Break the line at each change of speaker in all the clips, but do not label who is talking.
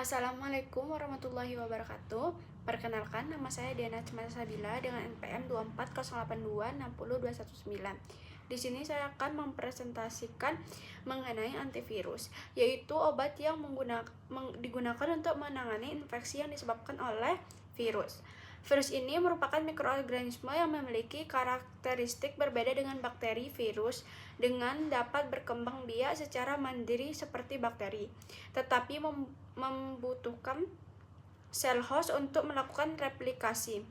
Assalamualaikum warahmatullahi wabarakatuh. Perkenalkan, nama saya Diana Cemata Sabila dengan NPM 24082602119. Di sini saya akan mempresentasikan mengenai antivirus, yaitu obat yang digunakan untuk menangani infeksi yang disebabkan oleh virus. Virus ini merupakan mikroorganisme yang memiliki karakteristik berbeda dengan bakteri. Virus dengan dapat berkembang biak secara mandiri seperti bakteri, tetapi membutuhkan sel host untuk melakukan replikasi.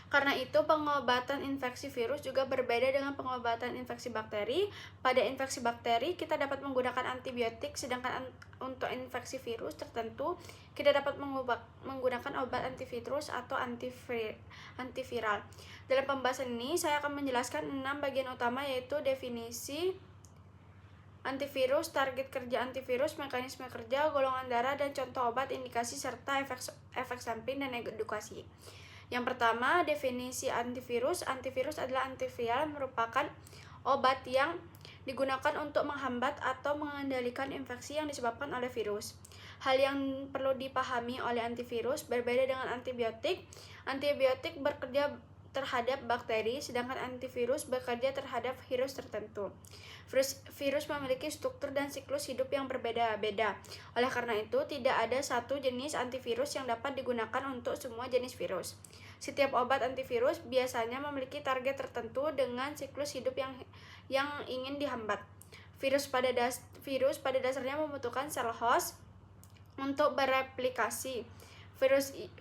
Karena itu, pengobatan infeksi virus juga berbeda dengan pengobatan infeksi bakteri. Pada infeksi bakteri, kita dapat menggunakan antibiotik, sedangkan untuk infeksi virus tertentu, kita dapat menggunakan obat antivirus atau antiviral. Dalam pembahasan ini, saya akan menjelaskan 6 bagian utama, yaitu definisi antivirus, target kerja antivirus, mekanisme kerja, golongan darah, dan contoh obat, indikasi, serta efek samping dan edukasi. Yang pertama, definisi antivirus. Antivirus adalah antiviral, merupakan obat yang digunakan untuk menghambat atau mengendalikan infeksi yang disebabkan oleh virus. Hal yang perlu dipahami oleh antivirus berbeda dengan antibiotik. Antibiotik bekerja terhadap bakteri, sedangkan antivirus bekerja terhadap virus tertentu. Virus memiliki struktur dan siklus hidup yang berbeda-beda. Oleh karena itu, tidak ada satu jenis antivirus yang dapat digunakan untuk semua jenis virus. Setiap obat antivirus biasanya memiliki target tertentu dengan siklus hidup yang ingin dihambat. Virus pada dasarnya membutuhkan sel host untuk bereplikasi.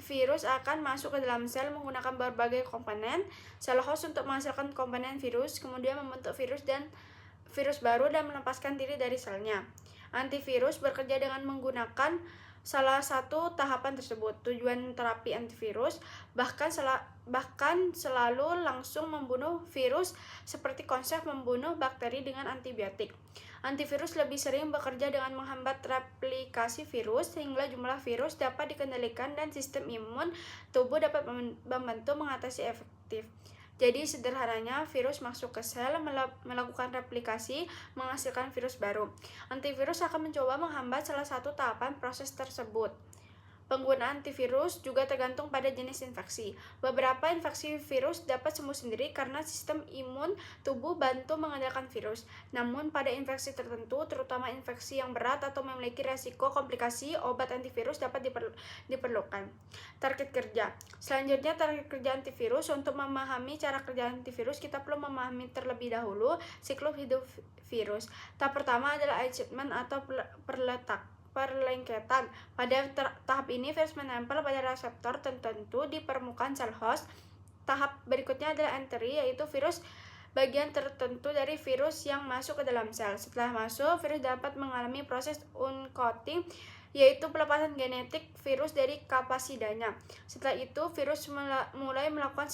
Virus akan masuk ke dalam sel menggunakan berbagai komponen sel host untuk menghasilkan komponen virus, kemudian membentuk virus baru dan melepaskan diri dari selnya. Antivirus bekerja dengan menggunakan salah satu tahapan tersebut. Tujuan terapi antivirus bahkan selalu langsung membunuh virus, seperti konsep membunuh bakteri dengan antibiotik. Antivirus lebih sering bekerja dengan menghambat replikasi virus, sehingga jumlah virus dapat dikendalikan dan sistem imun tubuh dapat membantu mengatasi efektif. Jadi sederhananya, virus masuk ke sel, melakukan replikasi, menghasilkan virus baru. Antivirus akan mencoba menghambat salah satu tahapan proses tersebut. Penggunaan antivirus juga tergantung pada jenis infeksi. Beberapa infeksi virus dapat sembuh sendiri karena sistem imun tubuh bantu mengendalikan virus. Namun pada infeksi tertentu, terutama infeksi yang berat atau memiliki resiko komplikasi, obat antivirus dapat diperlukan. Target kerja. Selanjutnya, target kerja antivirus. Untuk memahami cara kerja antivirus, kita perlu memahami terlebih dahulu siklus hidup virus. Tahap pertama adalah achievement atau perlengketan. Pada tahap ini, virus menempel pada reseptor tertentu di permukaan sel host. Tahap berikutnya adalah entry, yaitu virus bagian tertentu dari virus yang masuk ke dalam sel. Setelah masuk, virus dapat mengalami proses uncoating, yaitu pelepasan genetik virus dari kapasidanya. Setelah itu, virus mulai melakukan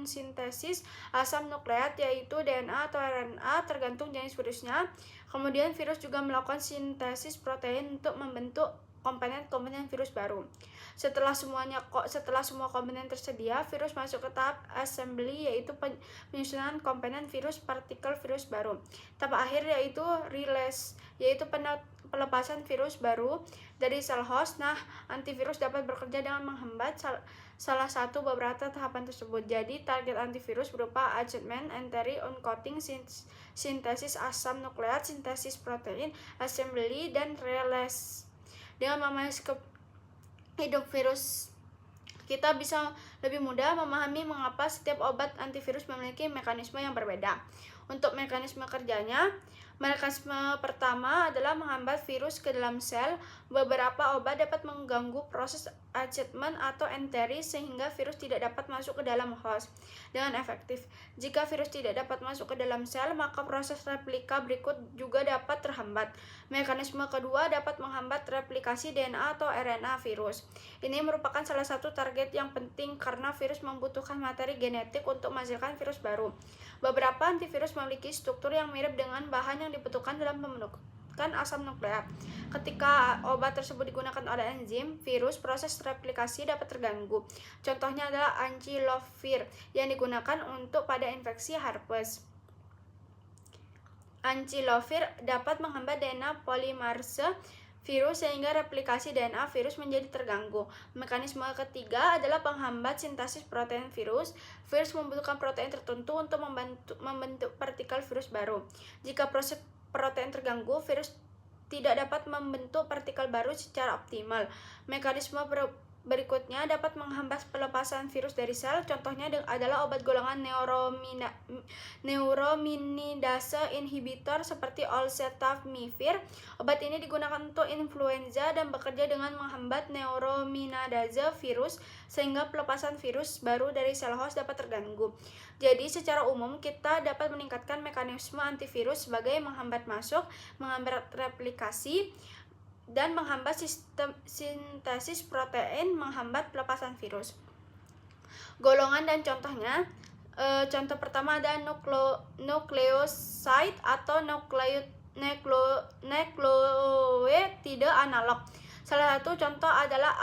sintesis asam nukleat, yaitu DNA atau RNA, tergantung jenis virusnya. Kemudian virus juga melakukan sintesis protein untuk membentuk komponen-komponen virus baru. Setelah semua komponen tersedia, virus masuk ke tahap assembly, yaitu penyusunan komponen virus partikel virus baru. Tahap akhir yaitu release, yaitu pelepasan virus baru dari sel host. Nah, antivirus dapat bekerja dengan menghambat salah satu beberapa tahapan tersebut. Jadi, target antivirus berupa achievement, entry, uncoating, sintesis asam nukleat, sintesis protein, assembly, dan release. Dengan memahami hidup virus, kita bisa lebih mudah memahami mengapa setiap obat antivirus memiliki mekanisme yang berbeda. Untuk mekanisme kerjanya, mekanisme pertama adalah menghambat virus ke dalam sel. Beberapa obat dapat mengganggu proses achievement atau entry sehingga virus tidak dapat masuk ke dalam host dengan efektif. Jika virus tidak dapat masuk ke dalam sel, maka proses replika berikut juga dapat terhambat. Mekanisme kedua dapat menghambat replikasi DNA atau RNA virus. Ini merupakan salah satu target yang penting karena virus membutuhkan materi genetik untuk menghasilkan virus baru. Beberapa antivirus memiliki struktur yang mirip dengan bahan yang dibutuhkan dalam pembentukan asam nukleat. Ketika obat tersebut digunakan oleh enzim virus, proses replikasi dapat terganggu. Contohnya adalah acyclovir yang digunakan untuk pada infeksi herpes. Acyclovir dapat menghambat DNA polimerase virus sehingga replikasi DNA virus menjadi terganggu. Mekanisme ketiga adalah penghambat sintesis protein virus. Virus membutuhkan protein tertentu untuk membentuk partikel virus baru. Jika proses protein terganggu, virus tidak dapat membentuk partikel baru secara optimal. Mekanisme berikutnya dapat menghambat pelepasan virus dari sel. Contohnya adalah obat golongan neuraminidase inhibitor seperti oseltamivir. Obat ini digunakan untuk influenza dan bekerja dengan menghambat neuraminidase virus sehingga pelepasan virus baru dari sel host dapat terganggu. Jadi secara umum kita dapat meningkatkan mekanisme antivirus sebagai menghambat masuk, menghambat replikasi, dan menghambat sistem sintesis protein, menghambat pelepasan virus. Golongan dan contohnya, contoh pertama ada nukleoside atau nukleotida analog. Salah satu contoh adalah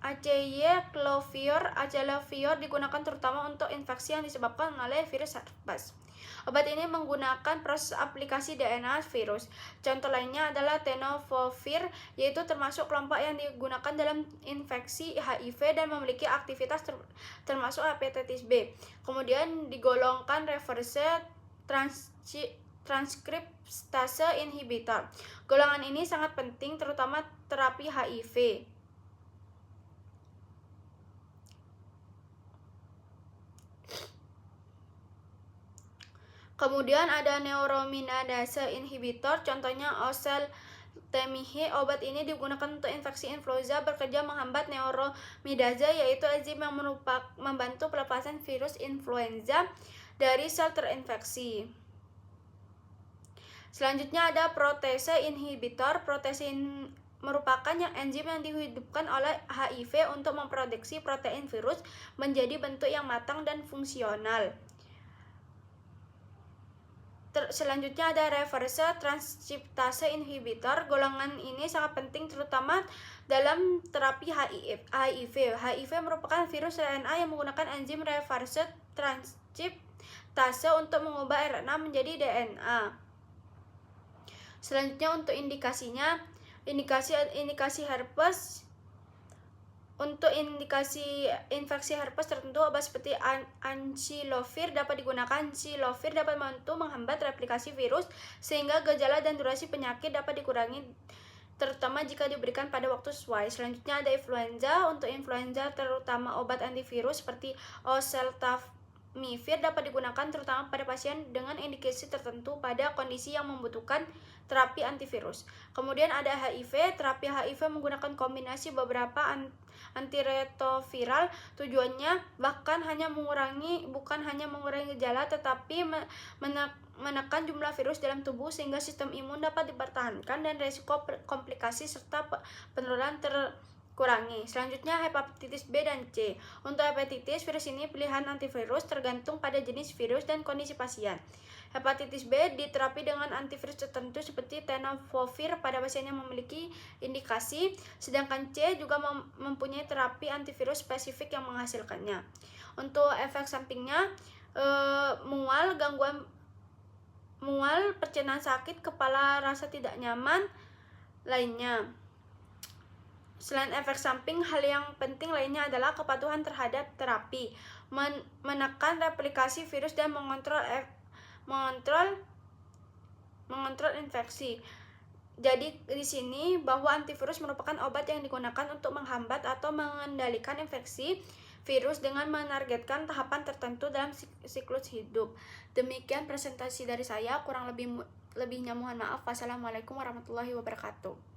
acylfluorophore. Acylfluorophore digunakan terutama untuk infeksi yang disebabkan oleh virus herpes. Obat ini menggunakan proses aplikasi DNA virus. Contoh lainnya adalah tenofovir, yaitu termasuk kelompok yang digunakan dalam infeksi HIV dan memiliki aktivitas termasuk hepatitis B. Kemudian digolongkan reverse transkriptase inhibitor. Golongan ini sangat penting terutama terapi HIV. Kemudian ada neuraminidase inhibitor, contohnya oseltamivir. Obat ini digunakan untuk infeksi influenza, bekerja menghambat neuraminidase, yaitu enzim yang membantu pelepasan virus influenza dari sel terinfeksi. Selanjutnya ada protease inhibitor. Protease merupakan enzim yang dihidupkan oleh HIV untuk memproduksi protein virus menjadi bentuk yang matang dan fungsional. Selanjutnya ada reverse transkriptase inhibitor. Golongan ini sangat penting terutama dalam terapi HIV. HIV merupakan virus RNA yang menggunakan enzim reverse transkriptase untuk mengubah RNA menjadi DNA. Selanjutnya untuk indikasinya, indikasi herpes. Untuk indikasi infeksi herpes tertentu, obat seperti acyclovir dapat digunakan. Acyclovir dapat membantu menghambat replikasi virus sehingga gejala dan durasi penyakit dapat dikurangi, terutama jika diberikan pada waktu sesuai. Selanjutnya ada influenza. Untuk influenza terutama obat antivirus seperti oseltamivir dapat digunakan terutama pada pasien dengan indikasi tertentu pada kondisi yang membutuhkan terapi antivirus. Kemudian ada HIV. Terapi HIV menggunakan kombinasi beberapa antiretroviral. Tujuannya bukan hanya mengurangi gejala, tetapi menekan jumlah virus dalam tubuh sehingga sistem imun dapat dipertahankan dan risiko komplikasi serta penularan terkurangi. Selanjutnya hepatitis B dan C. Untuk hepatitis, virus ini pilihan antivirus tergantung pada jenis virus dan kondisi pasien. Hepatitis B diterapi dengan antivirus tertentu seperti tenofovir pada pasien yang memiliki indikasi, sedangkan C juga mempunyai terapi antivirus spesifik yang menghasilkannya. Untuk efek sampingnya, mual, gangguan mual, percenaan sakit, kepala, rasa tidak nyaman lainnya. Selain efek samping, hal yang penting lainnya adalah kepatuhan terhadap terapi, menekan replikasi virus dan mengontrol infeksi. Jadi di sini bahwa antivirus merupakan obat yang digunakan untuk menghambat atau mengendalikan infeksi virus dengan menargetkan tahapan tertentu dalam siklus hidup. Demikian presentasi dari saya, kurang lebihnya mohon maaf. Wassalamualaikum warahmatullahi wabarakatuh.